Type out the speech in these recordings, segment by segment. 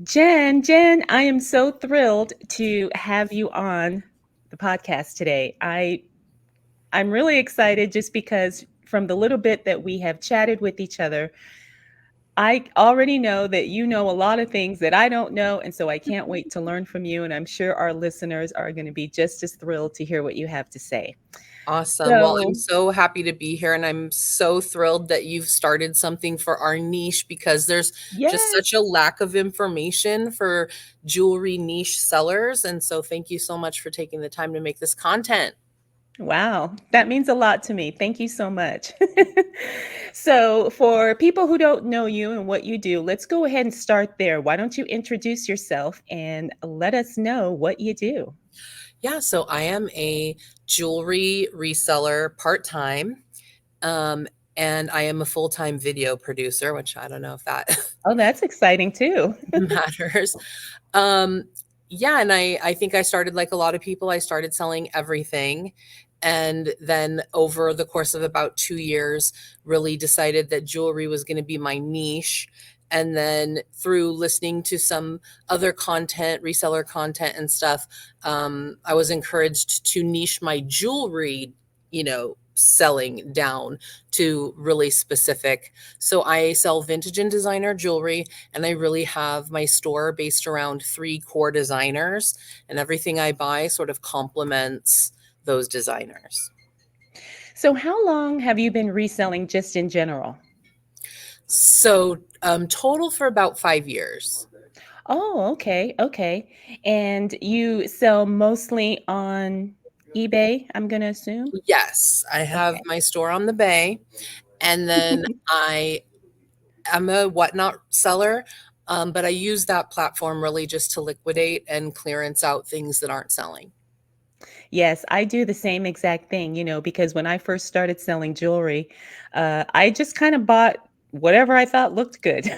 Jen, I am so thrilled to have you on the podcast today. I'm really excited just because from the little bit that we have chatted with each other, I already know that you know a lot of things that I don't know, and so I can't wait to learn from you, and I'm sure our listeners are going to be just as thrilled to hear what you have to say. Awesome. Well, I'm So, so happy to be here, and I'm so thrilled that you've started something for our niche because there's just yes. such a lack of information for jewelry niche sellers. And so, thank you so much for taking the time to make this content. Wow, that means a lot to me. Thank you so much. So, for people who don't know you and what you do, let's go ahead and start there. Why don't you introduce yourself and let us know what you do? Yeah, so I am a jewelry reseller part time, um, and I am a full time video producer, which I don't know if that Oh, that's exciting too. matters. Um, yeah, and I think I started like a lot of people, I started selling everything. And then over the course of about 2 years, really decided that jewelry was going to be my niche. And then through listening to some other content, reseller content and stuff, I was encouraged to niche my jewelry, selling down to really specific. So I sell vintage and designer jewelry, and I really have my store based around three core designers, and everything I buy sort of complements those designers. So, how long have you been reselling just in general? So, total for about 5 years. Oh, okay, okay. And you sell mostly on eBay, I'm going to assume? Yes, I have Okay. my store on the bay, and then I'm a whatnot seller, but I use that platform really just to liquidate and clearance out things that aren't selling. Yes, I do the same exact thing, because when I first started selling jewelry, I just kind of bought whatever I thought looked good.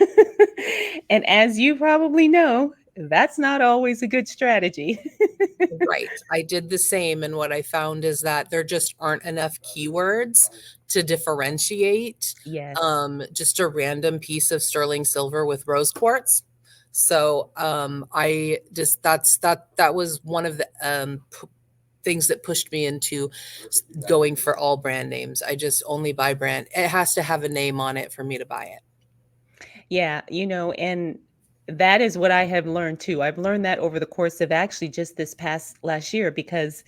And as you probably know, that's not always a good strategy. Right. I did the same. And what I found is that there just aren't enough keywords to differentiate Yes. just a random piece of sterling silver with rose quartz. So I just that was one of the things that pushed me into going for all brand names. I just only buy brand. It has to have a name on it for me to buy it. Yeah, and that is what I have learned too. I've learned that over the course of actually just this past last year because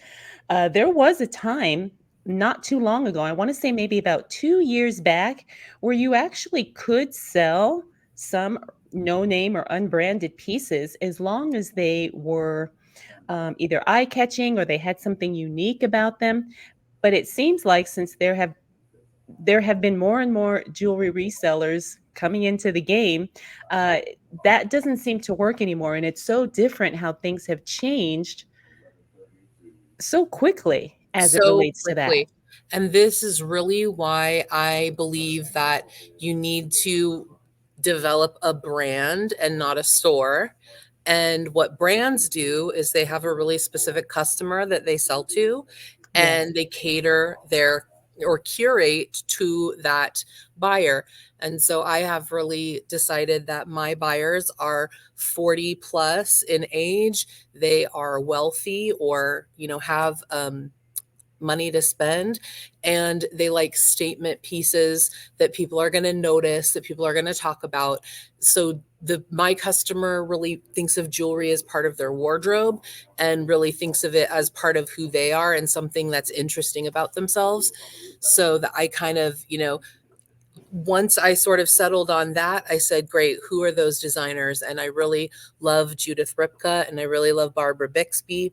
there was a time not too long ago, I want to say maybe about 2 years back, where you actually could sell some no name or unbranded pieces as long as they were either eye catching or they had something unique about them. But it seems like since there have been more and more jewelry resellers coming into the game, uh, that doesn't seem to work anymore. And it's so different how things have changed so quickly as it So relates to that. quickly. And this is really why I believe that you need to develop a brand and not a store. And what brands do is they have a really specific customer that they sell to, Yes. and they cater their or curate to that buyer. And so I have really decided that my buyers are 40 plus in age. They are wealthy or, have money to spend, and they like statement pieces that people are going to notice, that people are going to talk about. So the my customer really thinks of jewelry as part of their wardrobe and really thinks of it as part of who they are and something that's interesting about themselves. So that I kind of, once I sort of settled on that, I said, great, who are those designers? And I really love Judith Ripka, and I really love Barbara Bixby.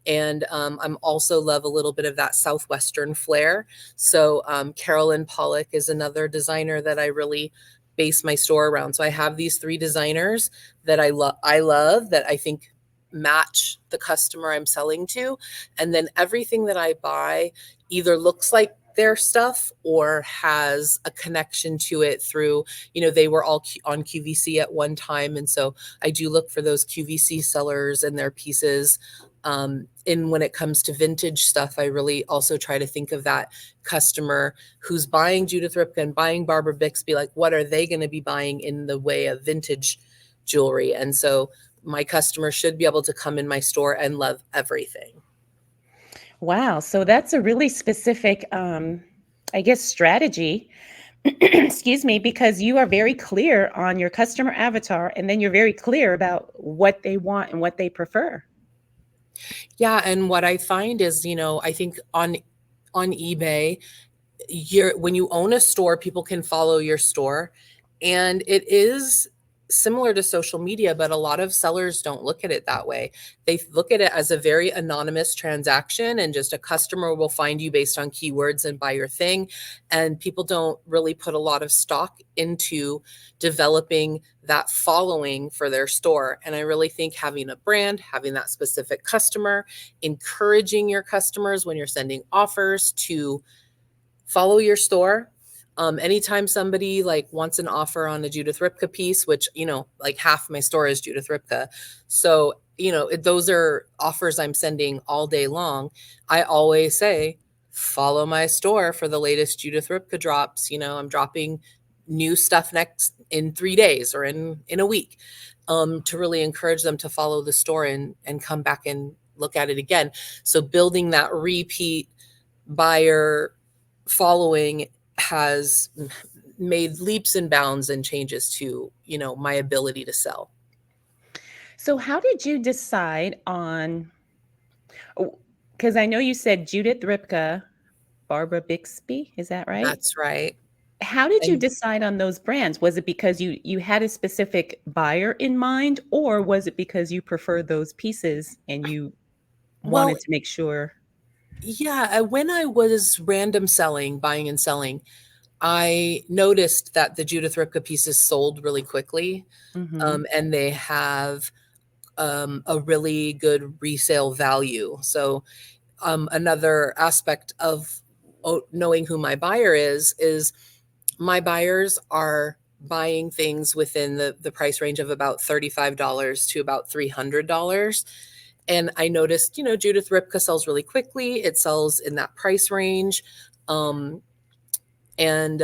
And I'm also love a little bit of that Southwestern flair. So Carolyn Pollock is another designer that I really base my store around. So I have these three designers that I love that I think match the customer I'm selling to. And then everything that I buy either looks like their stuff or has a connection to it through, they were all on QVC at one time. And so I do look for those QVC sellers and their pieces. And when it comes to vintage stuff, I really also try to think of that customer who's buying Judith Ripka and buying Barbara Bixby. Like, what are they going to be buying in the way of vintage jewelry. And so my customers should be able to come in my store and love everything. Wow. So that's a really specific, I guess, strategy. Excuse me, because you are very clear on your customer avatar and then you're very clear about what they want and what they prefer. Yeah, and what I find is, I think on eBay, when you own a store, people can follow your store, and it is similar to social media, but a lot of sellers don't look at it that way. They look at it as a very anonymous transaction, and just a customer will find you based on keywords and buy your thing. And people don't really put a lot of stock into developing that following for their store. And I really think having a brand, having that specific customer, encouraging your customers when you're sending offers to follow your store. Anytime somebody like wants an offer on a Judith Ripka piece, which, like half my store is Judith Ripka. So, those are offers I'm sending all day long. I always say, follow my store for the latest Judith Ripka drops. I'm dropping new stuff next in 3 days or in a week, to really encourage them to follow the store and come back and look at it again. So building that repeat buyer following has made leaps and bounds and changes to, my ability to sell. So, how did you decide on? Because I know you said Judith Ripka, Barbara Bixby, is that right? That's right. How did you And decide on those brands? Was it because you had a specific buyer in mind, or was it because you preferred those pieces and you well, wanted to make sure? yeah, when I was random selling, buying and selling, I noticed that the Judith Ripka pieces sold really quickly, Mhm. and they have a really good resale value. So another aspect of knowing who my buyer is my buyers are buying things within the price range of about $35 to about $300. And I noticed, Judith Ripka sells really quickly. It sells in that price range. Um, and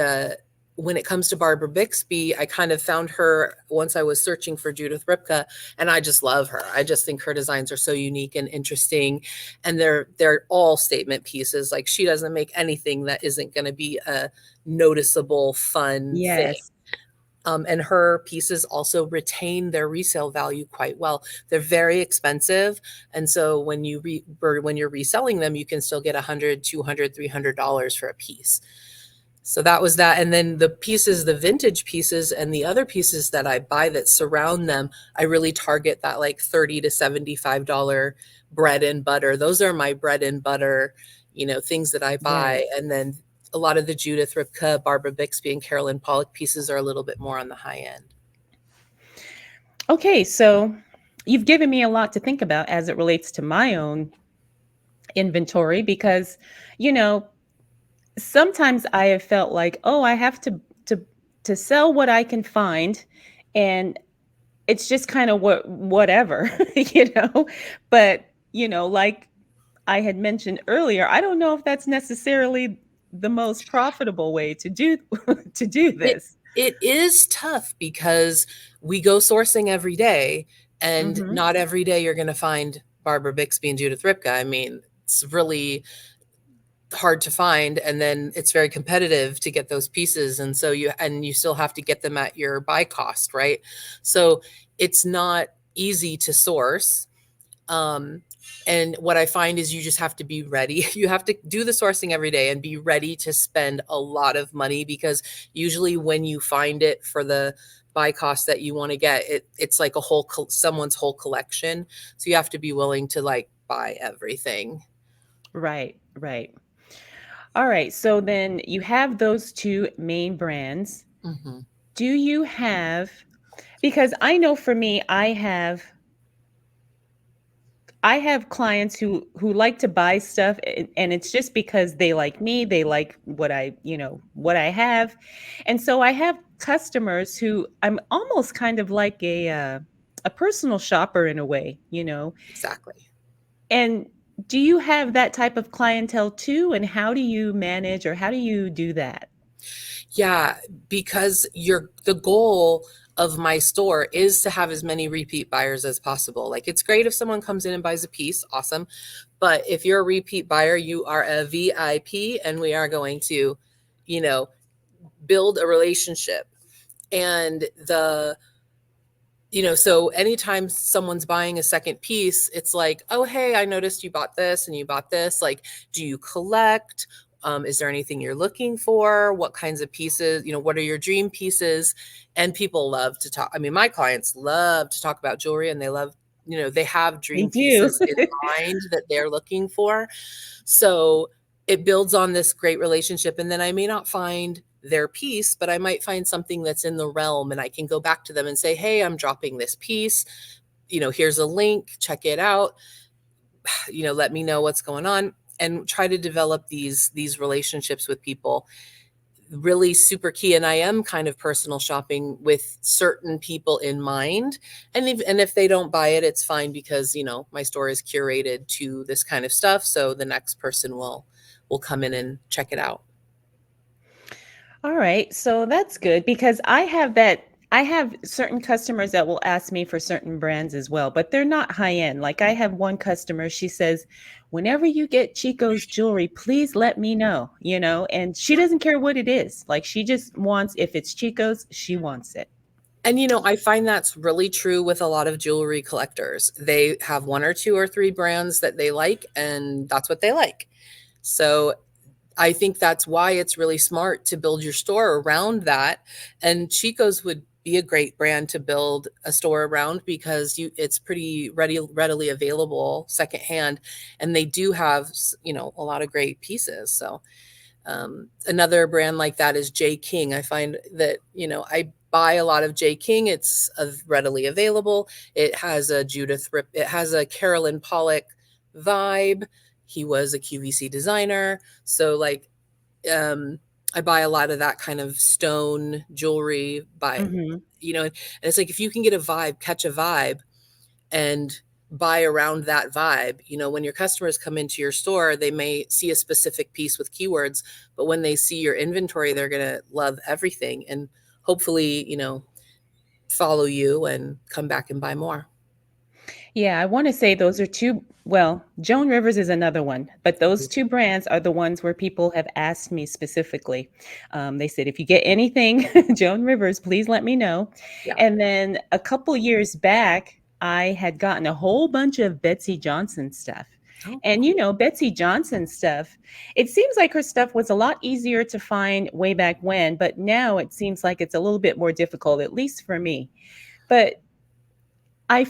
when it comes to Barbara Bixby, I kind of found her once I was searching for Judith Ripka, and I just love her. I just think her designs are so unique and interesting, and they're all statement pieces. Like, she doesn't make anything that isn't going to be a noticeable, fun thing. Yes. And her pieces also retain their resale value quite well. They're very expensive, and so when when you're reselling them, you can still get 100, 200, $300 for a piece. So that was that. And then the pieces, the vintage pieces and the other pieces that I buy that surround them, I really target that like $30 to $75 bread and butter. Those are my bread and butter, things that I buy. Yes. And then a lot of the Judith Ripka, Barbara Bixby, and Carolyn Pollock pieces are a little bit more on the high end. Okay, so you've given me a lot to think about as it relates to my own inventory because, you know, sometimes I have felt like, oh, I have to to sell what I can find, and it's just kind of whatever, you know. But like I had mentioned earlier, I don't know if that's necessarily the most profitable way to do to do It this. it is tough because we go sourcing every day, and Hmm. not every day you're going to find Barbara Bixby and Judith Ripka. I mean, it's really hard to find, and then it's very competitive to get those pieces, and so you still have to get them at your buy cost, right? So it's not easy to source. um, and what I find is you just have to be ready. You have to do the sourcing every day and be ready to spend a lot of money, because usually when you find it for the buy cost that you want to get, it's like someone's whole collection. So you have to be willing to like buy everything. Right, right. All right. So then you have those two main brands. Hmm. Do you have, because I know for me, I have clients who like to buy stuff and it's just because they like me, they like what I have. And so I have customers who I'm almost kind of like a personal shopper in a way. Exactly. And do you have that type of clientele too? And how do you manage or how do you do that? Yeah, because the goal of my store is to have as many repeat buyers as possible. Like, it's great if someone comes in and buys a piece, awesome. But if you're a repeat buyer, you are a VIP, and we are going to, you know, build a relationship. And so anytime someone's buying a second piece, it's like, oh, hey, I noticed you bought this and you bought this. Like, do you collect? Is there anything you're looking for? What kinds of pieces? What are your dream pieces? And people love to talk. I mean, my clients love to talk about jewelry, and they love, they have They dream do. pieces in mind that they're looking for. So it builds on this great relationship. And then I may not find their piece, but I might find something that's in the realm, and I can go back to them and say, hey, I'm dropping this piece. Here's a link, check it out. Let me know what's going on, and try to develop these relationships with people. Really super key. And I am kind of personal shopping with certain people in mind. And if they don't buy it, it's fine, because my store is curated to this kind of stuff, so the next person will come in and check it out. All right. So that's good because I have certain customers that will ask me for certain brands as well, but they're not high end. Like I have one customer, she says, "Whenever you get Chico's jewelry, please let me know, and she doesn't care what it is. Like she just wants if it's Chico's, she wants it." And I find that's really true with a lot of jewelry collectors. They have one or two or three brands that they like, and that's what they like. So I think that's why it's really smart to build your store around that. And Chico's would be a great brand to build a store around, because it's pretty readily available secondhand, and they do have a lot of great pieces. So another brand like that is J. King. I find that, I buy a lot of J. King. It's readily available. It has a it has a Carolyn Pollock vibe. He was a QVC designer. So like, I buy a lot of that kind of stone jewelry Mhm. and it's like, if you can get a vibe, catch a vibe, and buy around that vibe. When your customers come into your store, they may see a specific piece with keywords, but when they see your inventory, they're going to love everything, and hopefully, follow you and come back and buy more. Yeah, I want to say those are two. Well, Joan Rivers is another one, but those two brands are the ones where people have asked me specifically. They said, if you get anything Joan Rivers, please let me know. Yeah. And then a couple years back, I had gotten a whole bunch of Betsy Johnson stuff. Oh, And Betsy Johnson stuff, it seems like her stuff was a lot easier to find way back when, but now it seems like it's a little bit more difficult, at least for me. But I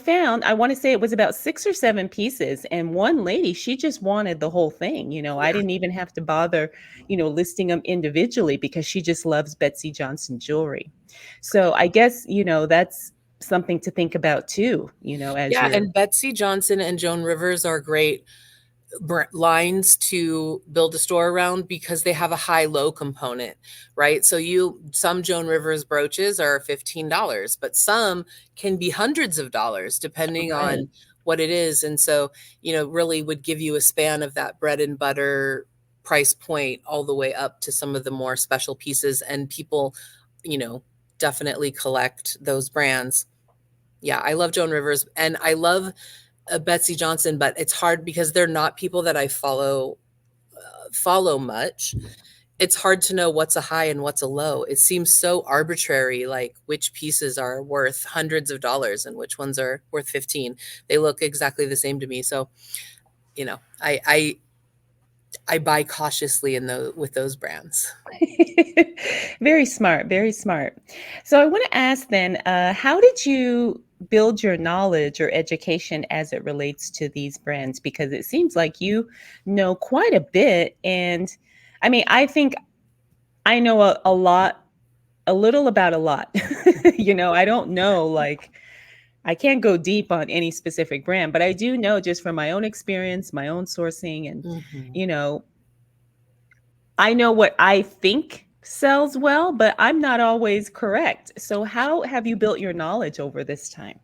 want to say it was about 6 or 7 pieces, and one lady, she just wanted the whole thing. I yeah. didn't even have to bother listing them individually because she just loves Betsy Johnson jewelry. So I guess that's something to think about too as Yeah. you're And Betsy Johnson and Joan Rivers are great lines to build a store around, because they have a high low component, right? So some Joan Rivers brooches are $15, but some can be hundreds of dollars depending right. on what it is. And so, really would give you a span of that bread and butter price point all the way up to some of the more special pieces, and people, you know, definitely collect those brands. Yeah, I love Joan Rivers, and I love Betsy Johnson, but it's hard because they're not people that I follow much. It's hard to know what's a high and what's a low. It seems so arbitrary, like which pieces are worth hundreds of dollars and which ones are worth 15. They look exactly the same to me. So, I buy cautiously with those brands. Very smart, very smart. So I want to ask then, how did you build your knowledge or education as it relates to these brands? Because it seems like you know quite a bit. And I mean, I think I know a little about a lot. I don't know, like, I can't go deep on any specific brand, but I do know just from my own experience, my own sourcing, and, Mhm. you know, I know what I think sells well, but I'm not always correct. So, how have you built your knowledge over this time?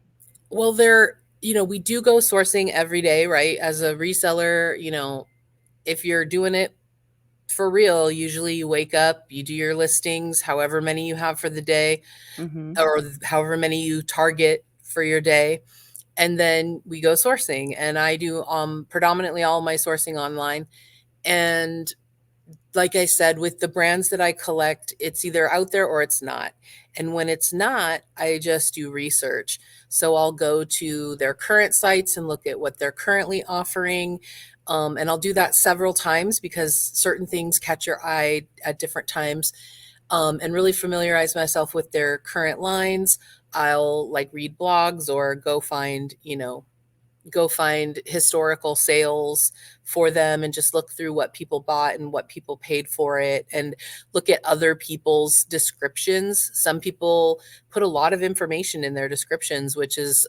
Well, we do go sourcing every day, right? As a reseller, if you're doing it for real, usually you wake up, you do your listings, however many you have for the day, Hmm. or however many you target for your day, and then we go sourcing. And I do predominantly all my sourcing online. And like I said, with the brands that I collect, it's either out there or it's not. And when it's not, I just do research. So I'll go to their current sites and look at what they're currently offering. And I'll do that several times because certain things catch your eye at different times, and really familiarize myself with their current lines. I'll like read blogs or go find historical sales for them and just look through what people bought and what people paid for it, and look at other people's descriptions. Some people put a lot of information in their descriptions, which is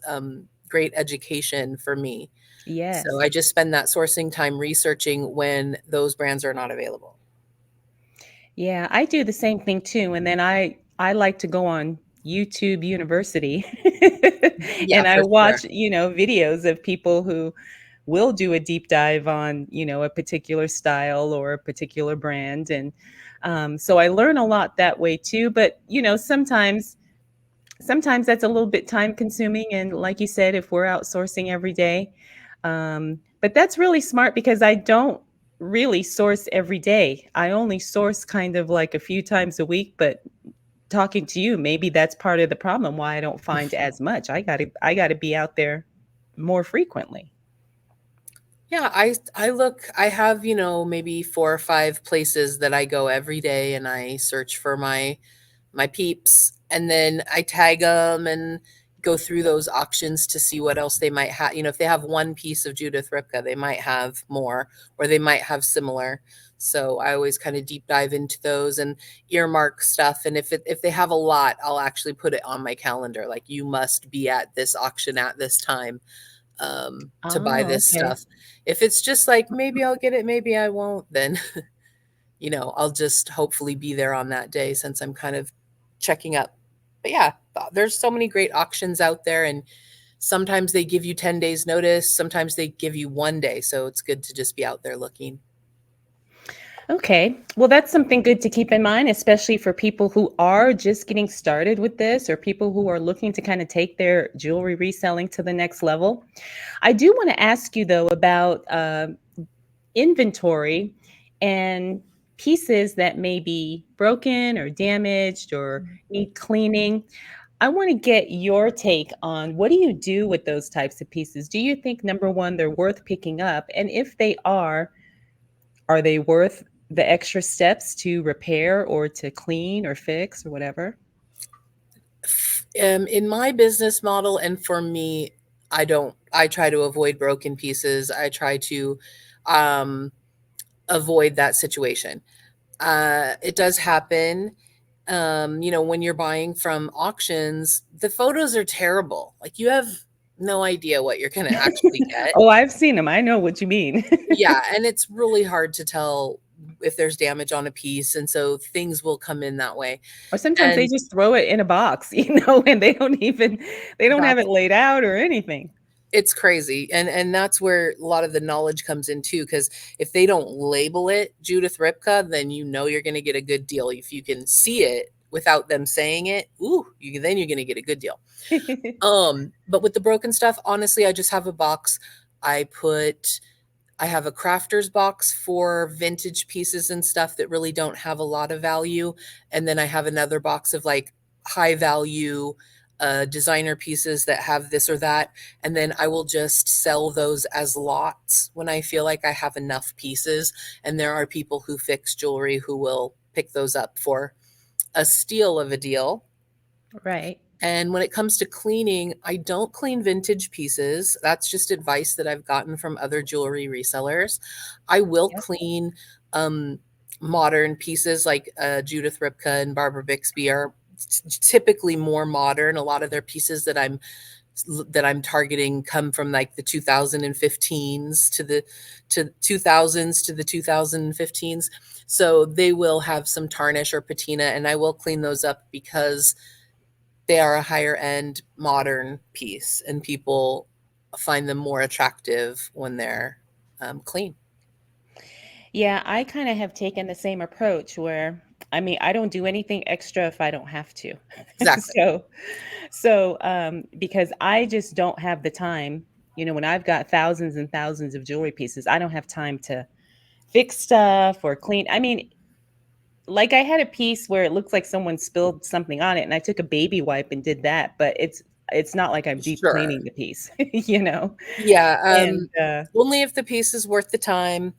great education for me. So Yes. I just spend that sourcing time researching when those brands are not available. Yeah, I do the same thing too. And then I like to go on YouTube University Yeah, and I for sure. watch, videos of people who will do a deep dive on, a particular style or a particular brand. And so I learn a lot that way too. But, sometimes that's a little bit time consuming. And like you said, if we're outsourcing every day, but that's really smart because I don't really source every day. I only source kind of like a few times a week, but talking to you, maybe that's part of the problem why I don't find as much. I got to be out there more frequently. Yeah, I look, I have, maybe 4 or 5 places that I go every day, and I search for my peeps, and then I tag them and go through those auctions to see what else they might have. If they have one piece of Judith Ripka, they might have more, or they might have similar. So I always kind of deep dive into those and earmark stuff. And if they have a lot, I'll actually put it on my calendar. Like, you must be at this auction at this time, to buy Oh, this okay. stuff. If it's just like, maybe I'll get it, maybe I won't, then I'll just hopefully be there on that day since I'm kind of checking up. But yeah, there's so many great auctions out there, and sometimes they give you 10 days notice, sometimes they give you 1 day, so it's good to just be out there looking. Okay. Well, that's something good to keep in mind, especially for people who are just getting started with this or people who are looking to kind of take their jewelry reselling to the next level. I do want to ask you, though, about inventory and pieces that may be broken or damaged or need cleaning. I want to get your take on what do you do with those types of pieces? Do you think, number one, they're worth picking up? And if they are they worth the extra steps to repair or to clean or fix or whatever? In my business model, and for me, I try to avoid broken pieces. I try to um, avoid that situation. It does happen. When you're buying from auctions, the photos are terrible. Like, you have no idea what you're going to actually get. Oh, I've seen them. I know what you mean. Yeah, and it's really hard to tell if there's damage on a piece, and so things will come in that way. Or sometimes they And just throw it in a box, and they don't have that's it laid out or anything. it's crazy. And that's where a lot of the knowledge comes in too, because if they don't label it Judith Ripka, then you're going to get a good deal. If you can see it without them saying it, then you're going to get a good deal. But with the broken stuff, honestly, I just have a box. I put I have a crafter's box for vintage pieces and stuff that really don't have a lot of value. And then I have another box of like high value designer pieces that have this or that. And then I will just sell those as lots when I feel like I have enough pieces. And there are people who fix jewelry who will pick those up for a steal of a deal. Right. And when it comes to cleaning, I don't clean vintage pieces. That's just advice that I've gotten from other jewelry resellers. I will Yep. clean um, modern pieces like Judith Ripka and Barbara Bixby are typically more modern. A lot of their pieces that I'm targeting come from like the 2015s to 2000s to the 2015s. So they will have some tarnish or patina, and I will clean those up because they are a higher end modern piece, and people find them more attractive when they're clean. Yeah, I kind of have taken the same approach where, I mean, I don't do anything extra if I don't have to. Exactly. So, because I just don't have the time, when I've got thousands and thousands of jewelry pieces, I don't have time to fix stuff or clean. I mean, like I had a piece where it looks like someone spilled something on it and I took a baby wipe and did that, but it's not like I'm deep Sure. cleaning the piece, you know? Yeah, And only if the piece is worth the time,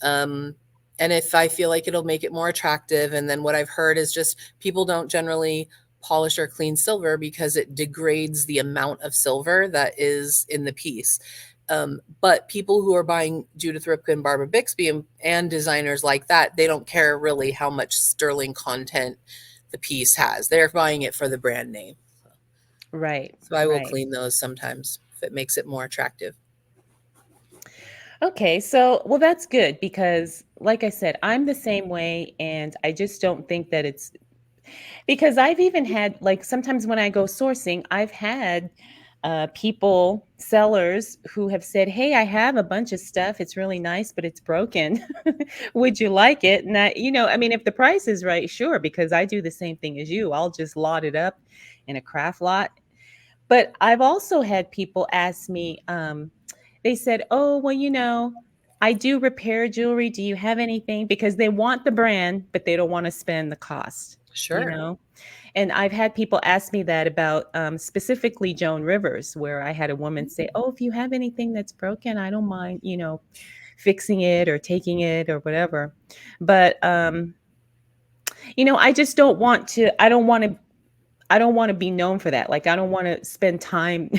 um, and if I feel like it'll make it more attractive. And then what I've heard is just people don't generally polish or clean silver because it degrades the amount of silver that is in the piece. But people who are buying Judith Ripka and Barbara Bixby and designers like that, they don't care really how much sterling content the piece has. They're buying it for the brand name. right, So I will right. clean those sometimes if it makes it more attractive. Okay, so well that's good because like I said, I'm the same way and I just don't think that it's because I've even had like sometimes when I go sourcing, I've had people, sellers who have said, "Hey, I have a bunch of stuff. It's really nice, but it's broken. Would you like it?" And I mean, if the price is right, sure, because I do the same thing as you. I'll just lot it up in a craft lot. But I've also had people ask me, they said, "Oh, well, I do repair jewelry. Do you have anything?" Because they want the brand, but they don't want to spend the cost, you Sure. know? And I've had people ask me that about specifically Joan Rivers, where I had a woman say, "Oh, if you have anything that's broken, I don't mind, fixing it or taking it or whatever." But I just don't want to. I don't want to be known for that. Like I don't want to spend time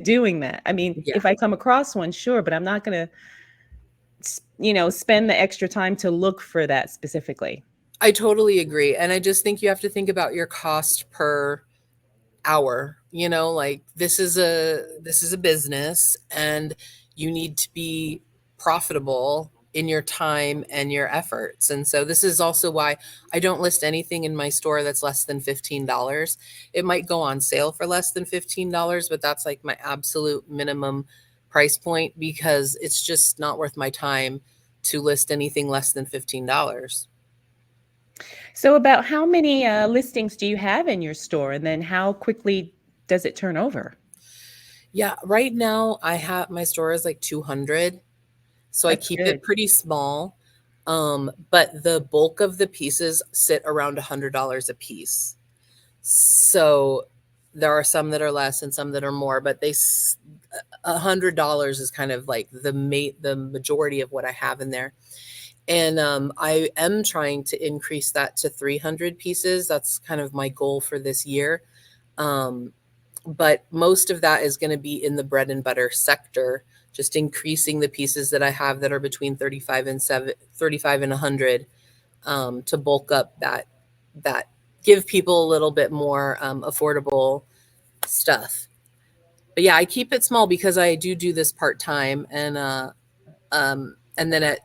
doing that. I mean, Yeah. if I come across one, sure, but I'm not going to, spend the extra time to look for that specifically. I totally agree. And I just think you have to think about your cost per hour. Like this is a business and you need to be profitable in your time and your efforts. And so this is also why I don't list anything in my store that's less than $15. It might go on sale for less than $15, but that's like my absolute minimum price point because it's just not worth my time to list anything less than $15. So, about how many listings do you have in your store? And then how quickly does it turn over? Yeah, right now I have my store is like 200, so I That's keep it good. pretty small. But the bulk of the pieces sit around $100 a piece. So there are some that are less and some that are more, but $100 is kind of like the majority of what I have in there. And I am trying to increase that to 300 pieces. That's kind of my goal for this year. Um, but most of that is going to be in the bread and butter sector, just increasing the pieces that I have that are between 35 and 100, to bulk up that give people a little bit more affordable stuff. But yeah, I keep it small because I do this part time, and then at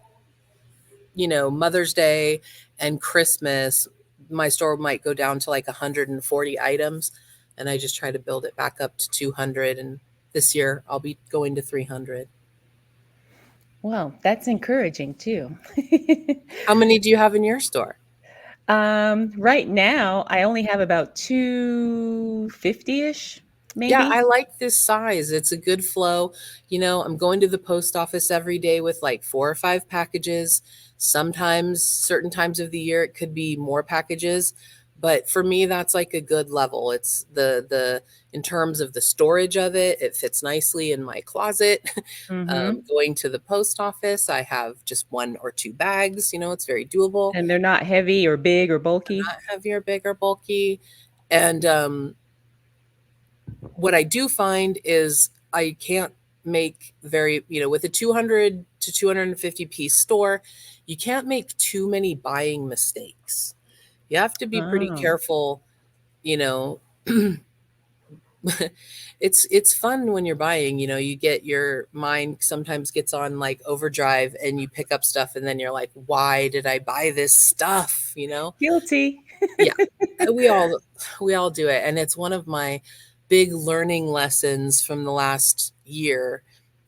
Mother's Day and Christmas, my store might go down to like 140 items, and I just try to build it back up to 200. And this year, I'll be going to 300. Well, that's encouraging too. How many do you have in your store? Right now, I only have about 250-ish, Yeah, maybe. I like this size. It's a good flow. I'm going to the post office every day with like 4 or 5 packages. Sometimes, certain times of the year, it could be more packages. But for me, that's like a good level. It's in terms of the storage of it, it fits nicely in my closet. Hmm. Going to the post office, I have just 1 or 2 bags. It's very doable, And they're not heavy or big or bulky. not heavy or big or bulky. And what I do find is I can't make with a 200 to 250 piece store, you can't make too many buying mistakes. You have to be pretty Oh, careful, you know. It's fun when you're buying, you get your mind sometimes gets on like overdrive and you pick up stuff and then you're like, why did I buy this stuff? guilty. Yeah, we all we all do it, and it's one of my big learning lessons from the last year.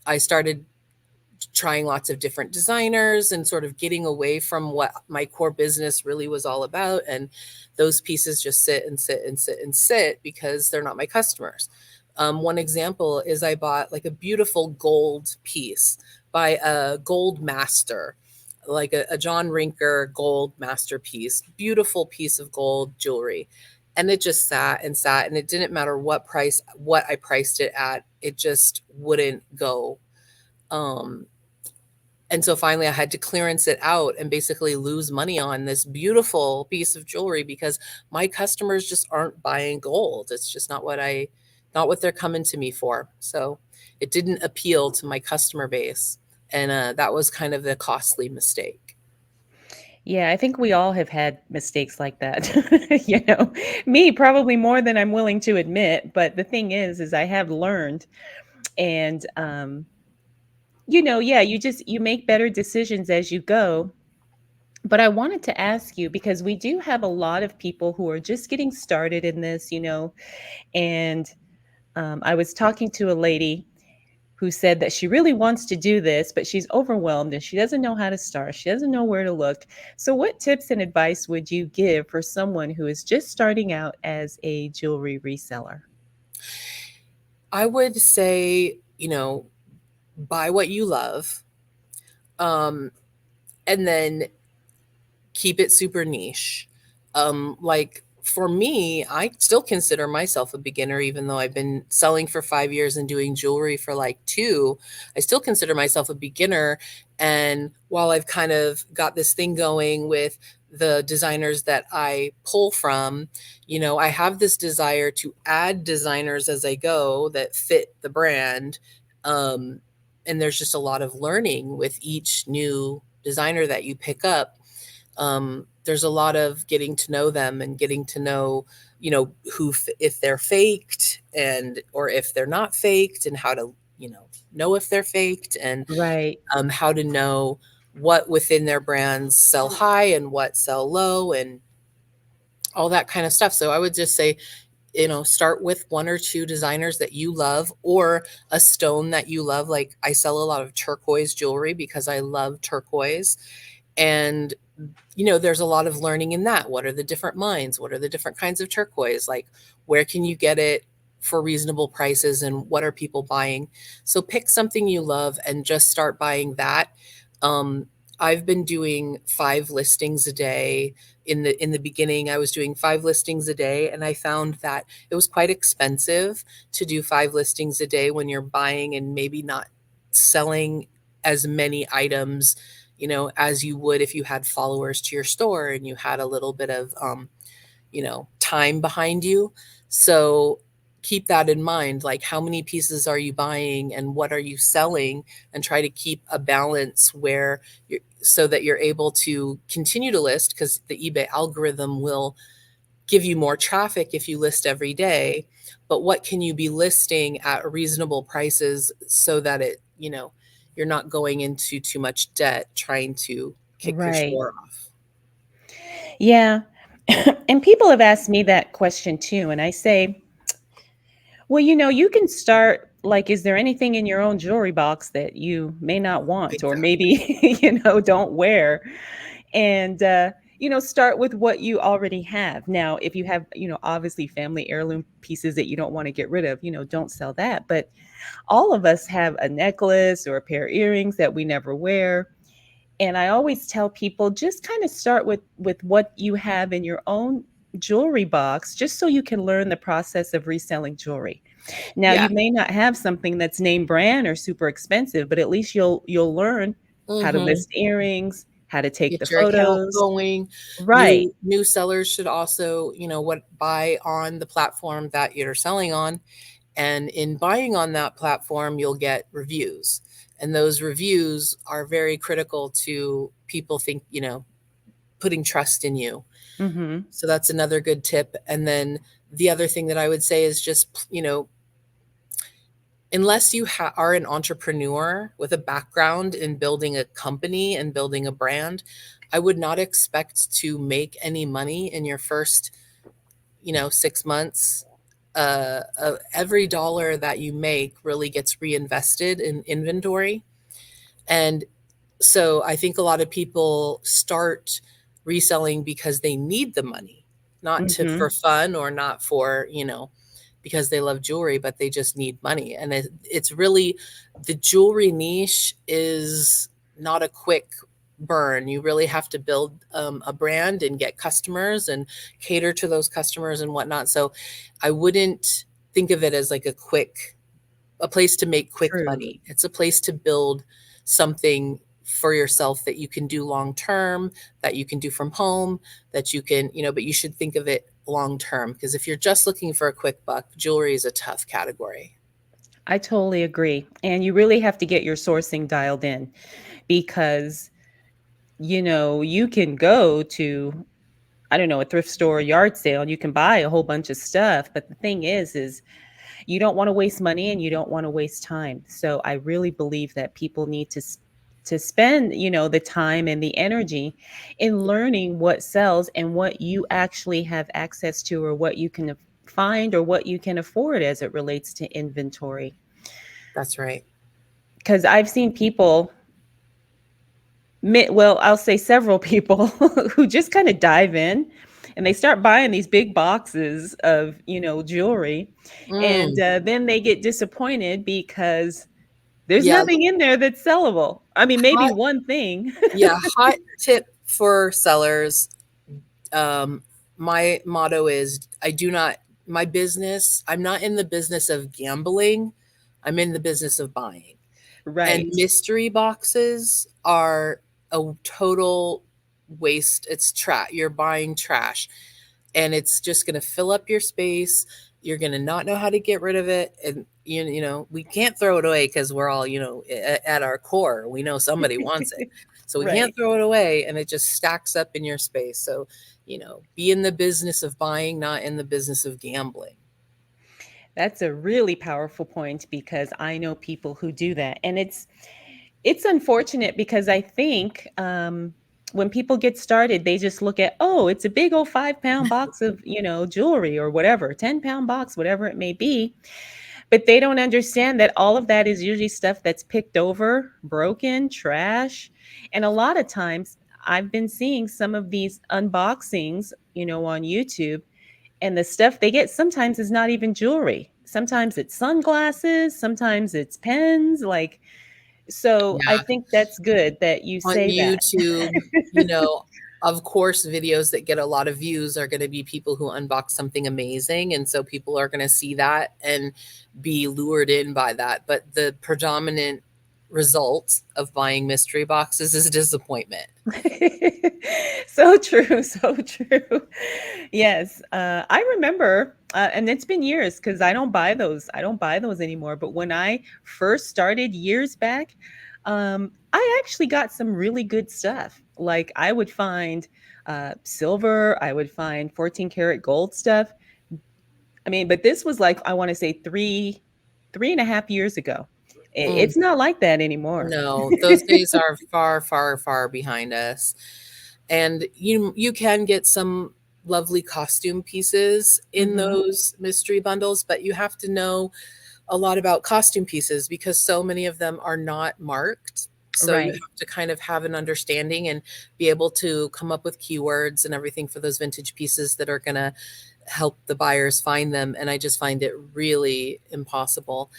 I started trying lots of different designers and sort of getting away from what my core business really was all about. And those pieces just sit and sit and sit and sit because they're not my customers. One example is I bought like a beautiful gold piece by a gold master, like a John Rinker gold masterpiece, beautiful piece of gold jewelry. And it just sat and sat, and it didn't matter what I priced it at, it just wouldn't go. Um, and so finally I had to clearance it out and basically lose money on this beautiful piece of jewelry because my customers just aren't buying gold. It's just not what they're coming to me for. So it didn't appeal to my customer base. And that was kind of the costly mistake. Yeah, I think we all have had mistakes like that. You know, me probably more than I'm willing to admit, but the thing is I have learned and yeah, you make better decisions as you go. But I wanted to ask you because we do have a lot of people who are just getting started in this, and I was talking to a lady who said that she really wants to do this, but she's overwhelmed and she doesn't know how to start. She doesn't know where to look. So, what tips and advice would you give for someone who is just starting out as a jewelry reseller? I would say, buy what you love, um, and then keep it super niche. Like for me, I still consider myself a beginner, even though I've been selling for 5 years and doing jewelry for like two. I still consider myself a beginner. And while I've kind of got this thing going with the designers that I pull from, I have this desire to add designers as I go that fit the brand. Um, and there's just a lot of learning with each new designer that you pick up. There's a lot of getting to know them and getting to know, if they're faked and or if they're not faked, and how to, know if they're faked, and Right. how to know what within their brands sell high and what sell low and all that kind of stuff. So I would just say, start with one or two designers that you love, or a stone that you love. Like I sell a lot of turquoise jewelry because I love turquoise. And there's a lot of learning in that. What are the different mines? What are the different kinds of turquoise? Like, where can you get it for reasonable prices, and what are people buying? So pick something you love and just start buying that. Um, I've been doing 5 listings a day. In the beginning, I was doing 5 listings a day, and I found that it was quite expensive to do 5 listings a day when you're buying and maybe not selling as many items, as you would if you had followers to your store and you had a little bit of, time behind you. So keep that in mind. Like, how many pieces are you buying and what are you selling? And try to keep a balance where so that you're able to continue to list, because the eBay algorithm will give you more traffic if you list every day. But what can you be listing at reasonable prices so that you're not going into too much debt trying to kick your Right. store off. Yeah. And people have asked me that question too. And I say, well, you can start like, is there anything in your own jewelry box that you may not want or Exactly. maybe, don't wear? And, start with what you already have. Now, if you have, obviously family heirloom pieces that you don't want to get rid of, don't sell that. But all of us have a necklace or a pair of earrings that we never wear. And I always tell people just kind of start with what you have in your own jewelry box just so you can learn the process of reselling jewelry. Now, Yeah. you may not have something that's name brand or super expensive, but at least you'll learn how to Mhm. list earrings, how to take the Get your account photos. going. Right. New sellers should also, what buy on the platform that you're selling on. And in buying on that platform, you'll get reviews. And those reviews are very critical to people putting trust in you. Mhm. So that's another good tip. And then the other thing that I would say is just, unless you are an entrepreneur with a background in building a company and building a brand, I would not expect to make any money in your first, 6 months. Every dollar that you make really gets reinvested in inventory. And so I think a lot of people start reselling because they need the money, not to Mhm. for fun or not for, because they love jewelry, but they just need money. And it's really, the jewelry niche is not a quick burn. You really have to build a brand and get customers and cater to those customers and whatnot. So I wouldn't think of it as like a place to make quick True. money. It's a place to build something for yourself that you can do long term, that you can do from home, that you can, but you should think of it long term, because if you're just looking for a quick buck, jewelry is a tough category. I totally agree. And you really have to get your sourcing dialed in because, you can go to, I don't know, a thrift store, yard sale, and you can buy a whole bunch of stuff. But the thing is you don't want to waste money and you don't want to waste time. So I really believe that people need to spend, the time and the energy in learning what sells and what you actually have access to or what you can find or what you can afford as it relates to inventory. That's right. Because I've seen people, well, I'll say several people who just kind of dive in and they start buying these big boxes of, jewelry. And Mm, then they get disappointed because there's yeah. nothing in there that's sellable. I mean, maybe Hot, one thing. yeah. Hot tip for sellers. Um, my motto is I do not, my business, I'm not in the business of gambling. I'm in the business of buying. And Right. mystery boxes are a total waste. It's trash. You're buying trash, and it's just going to fill up your space. You're going to not know how to get rid of it, and we can't throw it away because we're all, at our core, we know somebody wants it, so we Right. can't throw it away, and it just stacks up in your space. So, be in the business of buying, not in the business of gambling. That's a really powerful point because I know people who do that. And it's unfortunate because I think when people get started, they just look at, oh, it's a big old 5 pound box of, jewelry or whatever, 10 pound box, whatever it may be. But they don't understand that all of that is usually stuff that's picked over, broken, trash. And a lot of times I've been seeing some of these unboxings, on YouTube, and the stuff they get sometimes is not even jewelry. Sometimes it's sunglasses, sometimes it's pens. Like, so I Yeah. think that's good that you On say that. YouTube, of course, videos that get a lot of views are going to be people who unbox something amazing. And so people are going to see that and be lured in by that. But the predominant result of buying mystery boxes is disappointment. So true, so true. Yes, I remember, and it's been years because I don't buy those. I don't buy those anymore. But when I first started years back, I actually got some really good stuff. Like I would find silver, I would find 14 karat gold stuff. I mean, but this was like I want to say 3.5 years ago. Mm, It's not like that anymore. no, those days are far, far, far behind us. And you can get some lovely costume pieces in Hmm. those mystery bundles, but you have to know a lot about costume pieces because so many of them are not marked. So you Right. have to kind of have an understanding and be able to come up with keywords and everything for those vintage pieces that are going to help the buyers find them. And I just find it really impossible.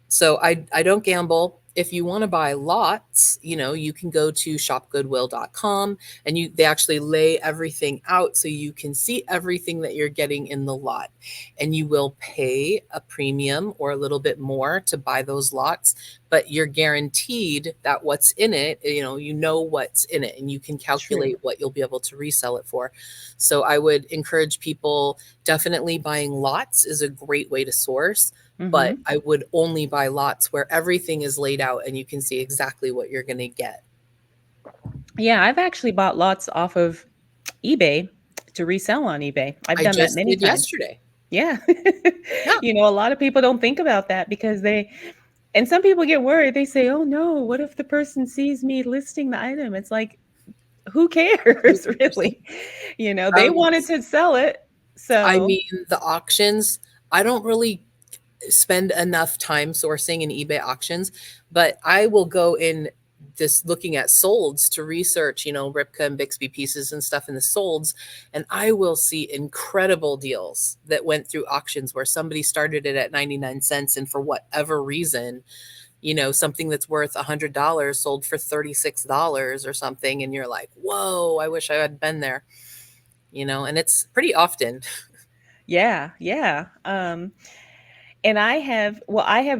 So I don't gamble. If you want to buy lots, you can go to shopgoodwill.com, and they actually lay everything out so you can see everything that you're getting in the lot. And you will pay a premium or a little bit more to buy those lots, but you're guaranteed that what's in it, you know what's in it, and you can calculate True. what you'll be able to resell it for. So I would encourage people, definitely buying lots is a great way to source, but Hmm. I would only buy lots where everything is laid out and you can see exactly what you're going to get. Yeah, I've actually bought lots off of eBay to resell on eBay. I've I done that just many did times. yesterday. Yeah. Yeah. A lot of people don't think about that because and some people get worried. They say, oh no, what if the person sees me listing the item? It's like, who Who cares, cares? really? They Um, wanted to sell it. I So, mean, the auctions, I don't really spend enough time sourcing in eBay auctions, but I will go in. this looking at solds to research, Ripka and Bixby pieces and stuff in the solds, and I will see incredible deals that went through auctions where somebody started it at 99 cents, and for whatever reason, something that's worth $100 sold for $36 or something, and you're like, whoa, I wish I had been there, and it's pretty often. Yeah, yeah. And I have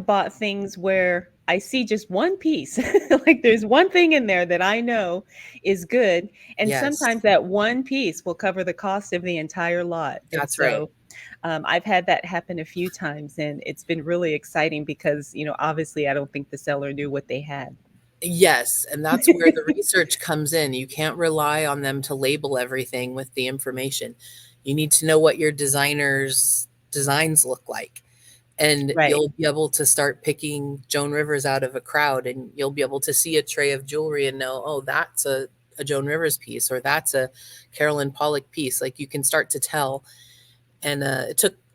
bought things where I see just one piece. Like there's one thing in there that I know is good. And Yes, sometimes that one piece will cover the cost of the entire lot. And that's right. so I've had that happen a few times, and it's been really exciting because, obviously I don't think the seller knew what they had. Yes, and that's where the research comes in. You can't rely on them to label everything with the information. You need to know what your designer's designs look like. And Right. you'll be able to start picking Joan Rivers out of a crowd, and you'll be able to see a tray of jewelry and know, oh, that's a Joan Rivers piece, or that's a Carolyn Pollock piece. Like you can start to tell. And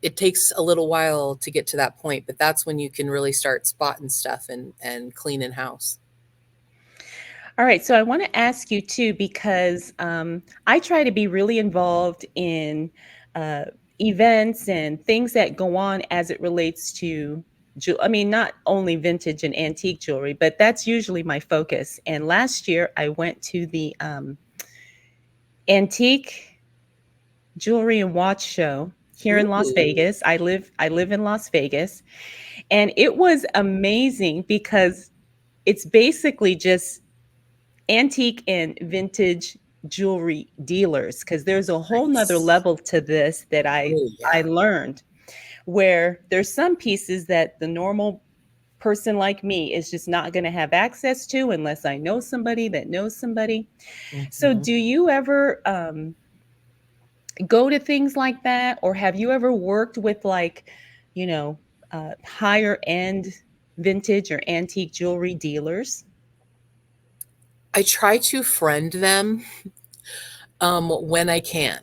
it takes a little while to get to that point, but that's when you can really start spotting stuff and cleaning house. All right, so I want to ask you too, because I try to be really involved in uh, events and things that go on as it relates to, I mean, not only vintage and antique jewelry, but that's usually my focus. And last year I went to the antique jewelry and watch show here in Las Ooh, Vegas. I live in Las Vegas, and it was amazing because it's basically just antique and vintage jewelry dealers, because there's a whole nother nice. level to this that Oh, I yeah. learned, where there's some pieces that the normal person like me is just not going to have access to unless I know somebody that knows somebody. So Mhm. do you ever go to things like that, or have you ever worked with like, you know higher end vintage or antique jewelry dealers? I try to friend them when I can.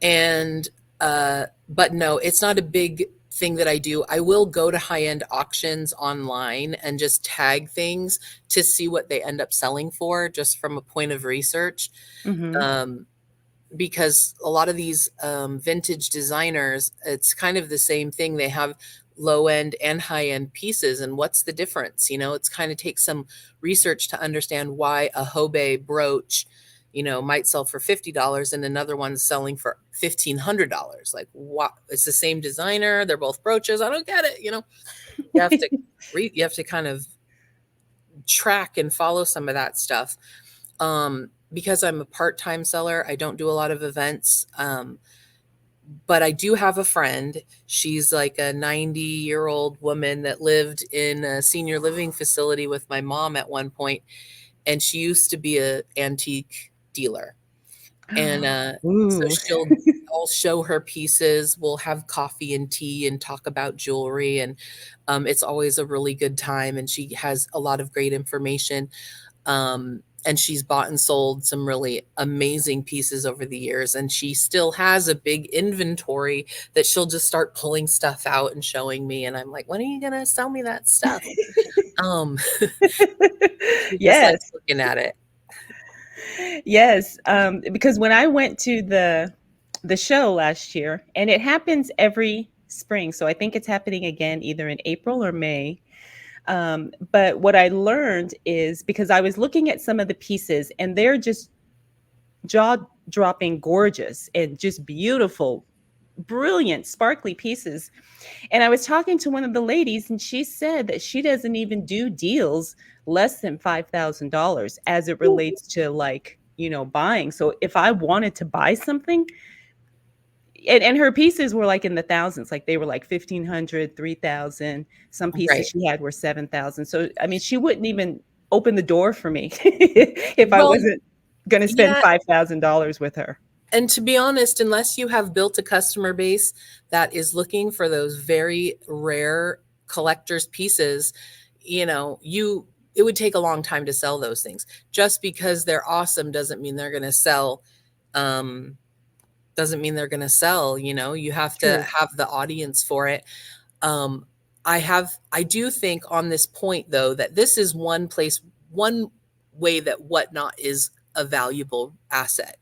And but no, it's not a big thing that I do. I will go to high-end auctions online and just tag things to see what they end up selling for, just from a point of research. Hmm. Um, because a lot of these vintage designers, it's kind of the same thing. They have low end and high end pieces. And what's the difference? It's kind of takes some research to understand why a Hobe brooch, might sell for $50 and another one's selling for $1,500. Like, what? It's the same designer. They're both brooches. I don't get it. You have to you have to kind of track and follow some of that stuff. Because I'm a part-time seller, I don't do a lot of events. But I do have a friend. She's like a 90-year-old woman that lived in a senior living facility with my mom at one point, and she used to be a antique dealer. And so Ooh. I'll show her pieces. We'll have coffee and tea and talk about jewelry, and it's always a really good time. And she has a lot of great information. And she's bought and sold some really amazing pieces over the years, and she still has a big inventory that she'll just start pulling stuff out and showing me, and I'm like, when are you gonna sell me that stuff? um she just likes Yes. looking at it. Yes, because when I went to the show last year, and it happens every spring, so I think it's happening again either in April or May. But what I learned is, because I was looking at some of the pieces, and they're just jaw-dropping gorgeous and just beautiful, brilliant, sparkly pieces. And I was talking to one of the ladies, and she said that she doesn't even do deals less than $5,000 as it relates to, like, buying. So if I wanted to buy something, and her pieces were like in the thousands, like they were like 1,500, 3,000. Some pieces Right. she had were 7,000. So, I mean, she wouldn't even open the door for me if I Well, wasn't going to spend yeah, $5,000 with her. and to be honest, unless you have built a customer base that is looking for those very rare collector's pieces, you it would take a long time to sell those things. Just because they're awesome doesn't mean they're going to sell. Um, doesn't mean they're going to sell. You have to True. have the audience for it. Um, I do think on this point though that this is one place, one way that whatnot is a valuable asset.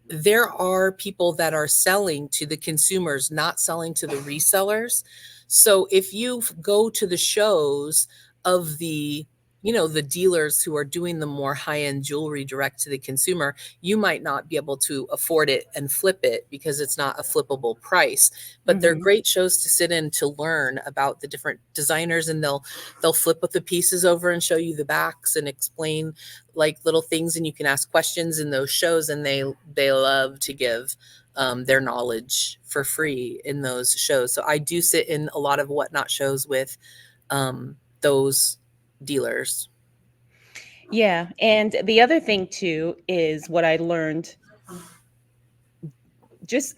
There are people that are selling to the consumers, not selling to the resellers. So if you go to the shows of the dealers who are doing the more high-end jewelry direct to the consumer, you might not be able to afford it and flip it because it's not a flippable price. But they're Hmm. great shows to sit in to learn about the different designers, and they'll flip with the pieces over and show you the backs and explain like little things, and you can ask questions in those shows, and they love to give their knowledge for free in those shows. So I do sit in a lot of whatnot shows with those dealers. Yeah. And the other thing too is what I learned just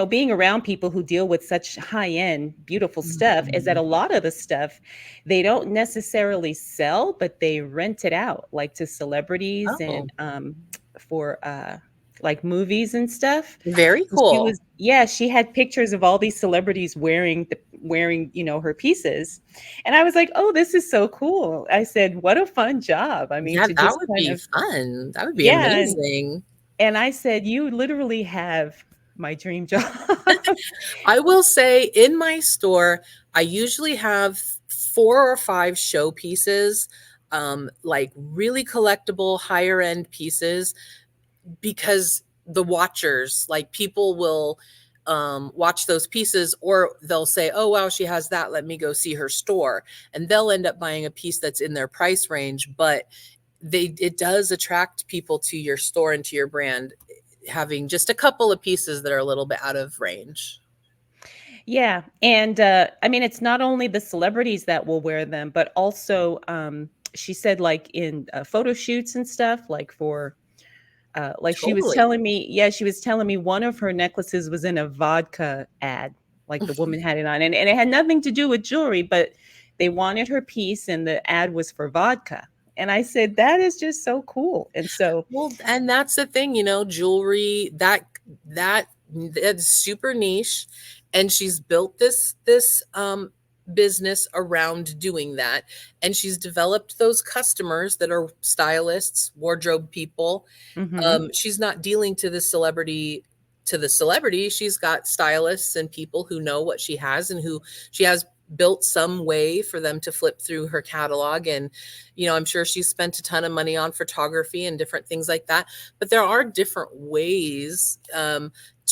being around people who deal with such high end beautiful stuff is that a lot of the stuff they don't necessarily sell, but they rent it out like to celebrities Oh, and for like movies and stuff. very And she cool. was yeah, she had pictures of all these celebrities wearing her pieces. And I was like, "Oh, this is so cool." I said, "What a fun job." I mean, Yeah, to that just would kind be of fun. That would be yeah, amazing. and I said, "You literally have my dream job." I will say in my store, I usually have 4 or 5 show pieces, like really collectible, higher end pieces, because the watchers, like people will watch those pieces, or they'll say, oh, wow, she has that. Let me go see her store. And they'll end up buying a piece that's in their price range, but it does attract people to your store and to your brand, having just a couple of pieces that are a little bit out of range. Yeah, and, I mean, it's not only the celebrities that will wear them, but also, she said, like, in, photo shoots and stuff, like, like, she was Totally. telling me yeah, she was telling me one of her necklaces was in a vodka ad, like, the woman had it on, and it had nothing to do with jewelry, but they wanted her piece, and the ad was for vodka, and I said, "That is just so cool," and so Well, and that's the thing, jewelry that's super niche, and she's built this business around doing that, and she's developed those customers that are stylists, wardrobe people. mhm, She's not dealing to the celebrity. She's got stylists and people who know what she has, and who she has built some way for them to flip through her catalog. And I'm sure she's spent a ton of money on photography and different things like that. But there are different ways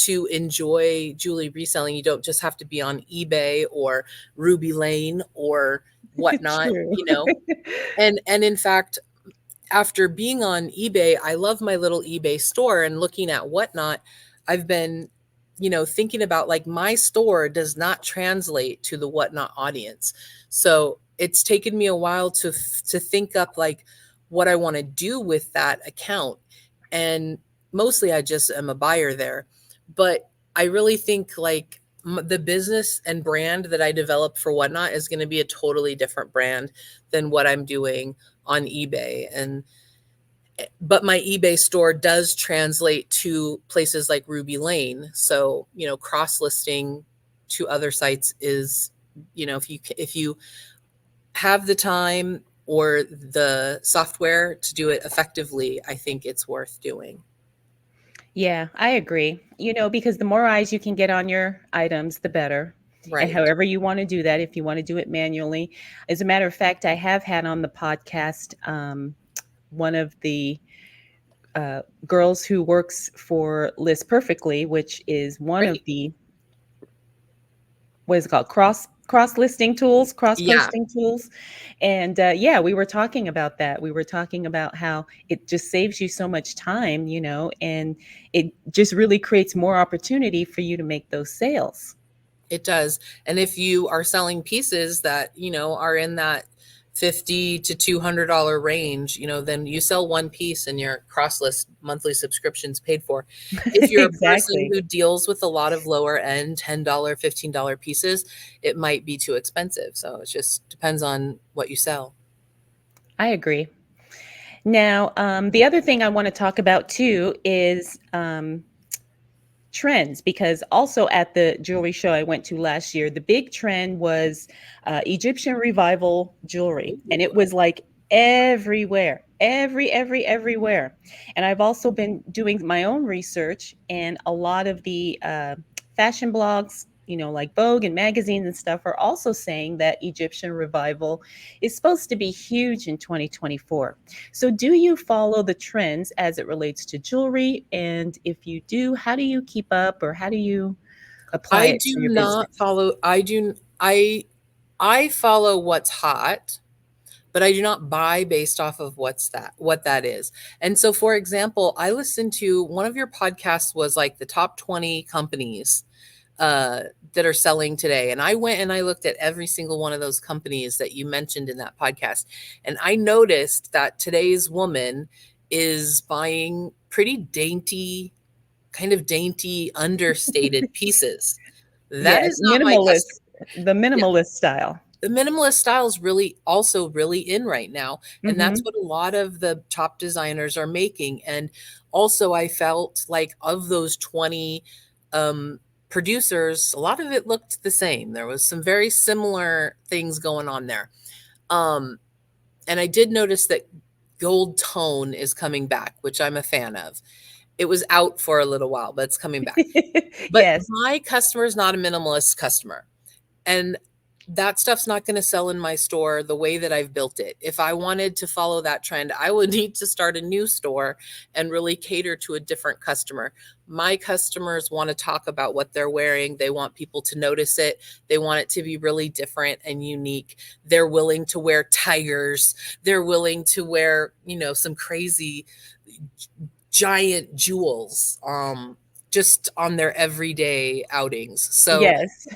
to enjoy jewelry reselling. You don't just have to be on eBay or Ruby Lane or whatnot, true. and in fact, after being on eBay, I love my little eBay store, and looking at whatnot, I've been, thinking about, like, my store does not translate to the whatnot audience. So it's taken me a while to think up like what I want to do with that account. And mostly I just am a buyer there. But I really think like the business and brand that I develop for whatnot is going to be a totally different brand than what I'm doing on eBay. And but my eBay store does translate to places like Ruby Lane. So, cross listing to other sites is, if you have the time or the software to do it effectively, I think it's worth doing. Yeah, I agree. Because the more eyes you can get on your items, the better. And Right. however you want to do that, if you want to do it manually. As a matter of fact, I have had on the podcast one of the girls who works for List Perfectly, which is one of Great. the what is it called cross listing tools, cross Yeah, posting tools. And yeah, we were talking about that. We were talking about how it just saves you so much time, and it just really creates more opportunity for you to make those sales. it does. And if you are selling pieces that, are in that 50 to $200 range, then you sell one piece and your cross list monthly subscriptions paid for. If you're a person Exactly. who deals with a lot of lower end $10, $15 pieces, it might be too expensive. So it just depends on what you sell. I agree. Now, the other thing I want to talk about too is trends, because also at the jewelry show I went to last year, the big trend was Egyptian revival jewelry, and it Ooh, was like everywhere. everywhere. And I've also been doing my own research, and a lot of the fashion blogs, like Vogue and magazines and stuff, are also saying that Egyptian revival is supposed to be huge in 2024. So do you follow the trends as it relates to jewelry? And if you do, how do you keep up, or how do you apply I it do to your not business? follow I follow what's hot, but I do not buy based off of what that is. And so for example, I listened to one of your podcasts was like the top 20 companies uh, that are selling today. And I went and I looked at every single one of those companies that you mentioned in that podcast. And I noticed that today's woman is buying pretty dainty, kind of dainty, understated pieces. That Yes, is not my customer. minimalist, the Yeah, minimalist style. the minimalist style is really also really in right now, and that's Hmm. what a lot of the top designers are making. And also I felt like of those 20 um producers, a lot of it looked the same. There was some very similar things going on there. um and I did notice that gold tone is coming back, which I'm a fan of. It was out for a little while, but it's coming back. But Yes. my customer is not a minimalist customer. And that stuff's not going to sell in my store the way that I've built it. If I wanted to follow that trend, I would need to start a new store and really cater to a different customer. My customers want to talk about what they're wearing. They want people to notice it. They want it to be really different and unique. They're willing to wear tigers. They're willing to wear, some crazy giant jewels just on their everyday outings. So Yes.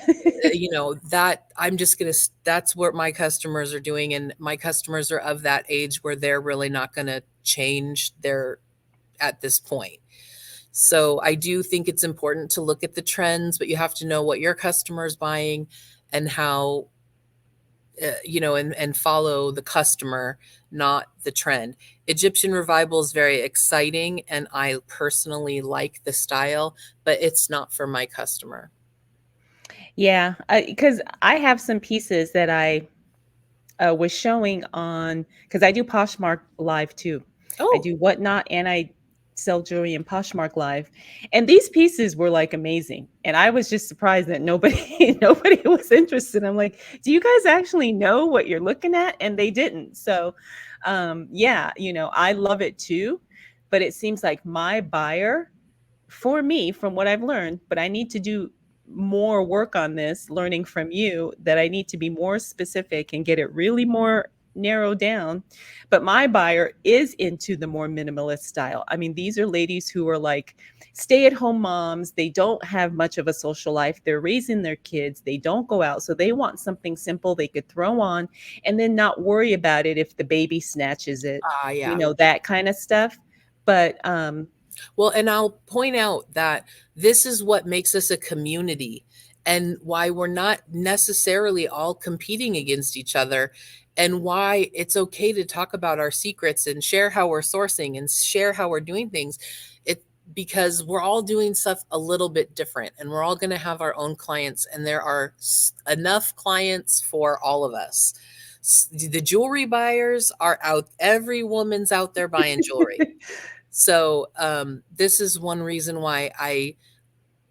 that I'm just going to that's what my customers are doing, and my customers are of that age where they're really not going to change their at this point. So I do think it's important to look at the trends, but you have to know what your customer is buying and how and follow the customer, not the trend. Egyptian revival is very exciting and I personally like the style, but it's not for my customer. Yeah, because I have some pieces that I was showing on, because I do Poshmark Live too. I Oh, do Whatnot, and I sell jewelry in Poshmark Live, and these pieces were like amazing. And I was just surprised that nobody nobody was interested. I'm like, do you guys actually know what you're looking at? And they didn't. So, yeah, I love it too, but it seems like my buyer, for me, from what I've learned, but I need to do more work on this, learning from you that I need to be more specific and get it really more narrowed down. But my buyer is into the more minimalist style. I mean, these are ladies who are like stay at home moms. They don't have much of a social life. They're raising their kids. They don't go out. So they want something simple they could throw on and then not worry about it if the baby snatches it, yeah. that kind of stuff. But Well, and I'll point out that this is what makes us a community and why we're not necessarily all competing against each other, and why it's okay to talk about our secrets and share how we're sourcing and share how we're doing things. It Because we're all doing stuff a little bit different and we're all going to have our own clients, and there are enough clients for all of us. The jewelry buyers are out, every woman's out there buying jewelry. So, this is one reason why I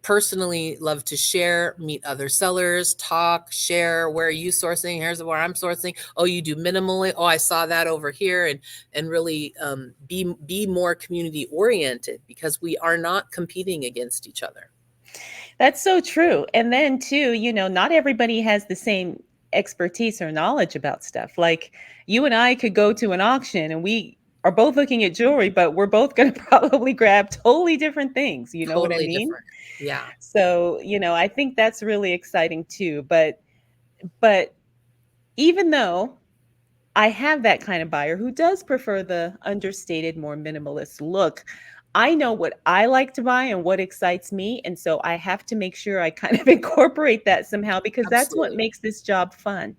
personally love to share, meet other sellers, talk, share. Where are you sourcing? Here's where I'm sourcing. Oh, you do minimally. Oh, I saw that over here, and really be more community oriented, because we are not competing against each other. That's so true. And then too, not everybody has the same expertise or knowledge about stuff. Like you and I could go to an auction and we are both looking at jewelry, but we're both going to probably grab totally different things. You know what I Totally mean? different. Yeah, So, I think that's really exciting too. But even though I have that kind of buyer who does prefer the understated, more minimalist look, I know what I like to buy and what excites me. And so I have to make sure I kind of incorporate that somehow because that's what absolutely. makes this job fun,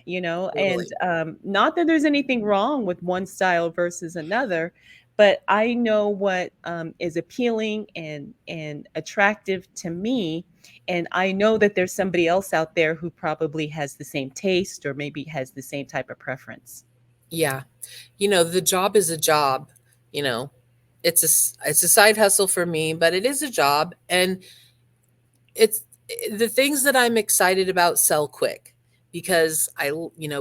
and Totally. not that there's anything wrong with one style versus another, but I know what is appealing and attractive to me, and I know that there's somebody else out there who probably has the same taste or maybe has the same type of preference. Yeah. The job is a job, you know. It's a side hustle for me, but it is a job, and it's the things that I'm excited about sell quick because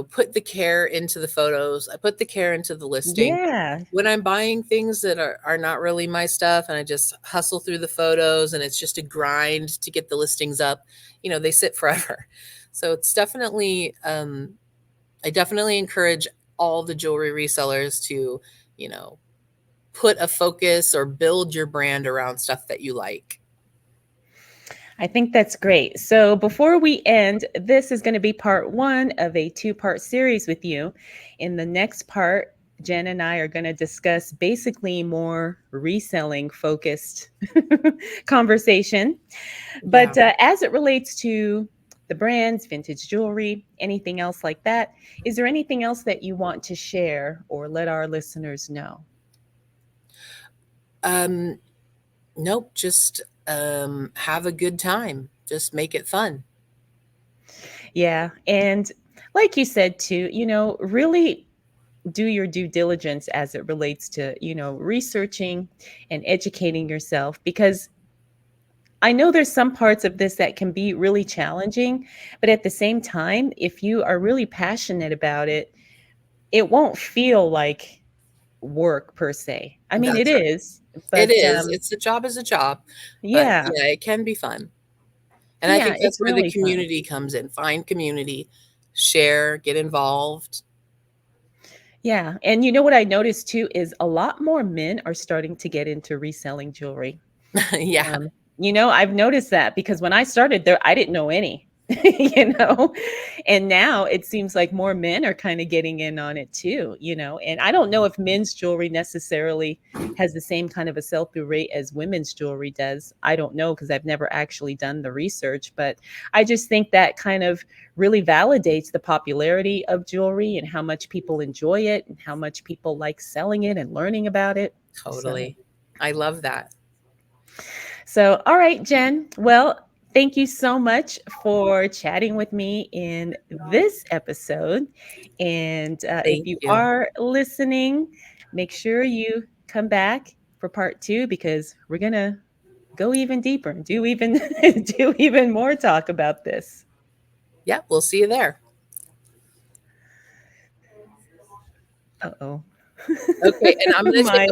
put the care into the photos, I put the care into the listing. Yeah. When I'm buying things that are not really my stuff and I just hustle through the photos and it's just a grind to get the listings up, they sit forever. So it's definitely I definitely encourage all the jewelry resellers to, you know, put a focus or build your brand around stuff that you like. I think that's great. So, before we end, this is going to be part one of a two-part series with you. In the next part, Jen and I are going to discuss basically more reselling focused conversation. Yeah. But as it relates to the brands, vintage jewelry, anything else like that, is there anything else that you want to share or let our listeners know? Um, nope, just have a good time. Just make it fun. Yeah. And like you said, too, really do your due diligence as it relates to, researching and educating yourself, because I know there's some parts of this that can be really challenging, but at the same time, if you are really passionate about it, it won't feel like work per se. I mean, it That's right. is, It but is. It's a job as a job, but yeah, yeah, it can be fun. And I yeah, think it's that's where the really fun. community comes in. Find community, share, get involved. Yeah. And you know what I noticed too is a lot more men are starting to get into reselling jewelry. Yeah, Um, I've noticed that because when I started there, I didn't know any, you know, and now it seems like more men are kind of getting in on it too, and I don't know if men's jewelry necessarily has the same kind of a sell through rate as women's jewelry does. I don't know because I've never actually done the research, but I just think that kind of really validates the popularity of jewelry and how much people enjoy it and how much people like selling it and learning about it. So, totally. I love that. So, all right, Jen. Well, thank you so much for chatting with me in this episode. And if Thank you you. are listening, make sure you come back for part two because we're going to go even deeper and do even do even more talk about this. Yeah, we'll see you there. Uh-oh. Okay, and I'm gonna take My a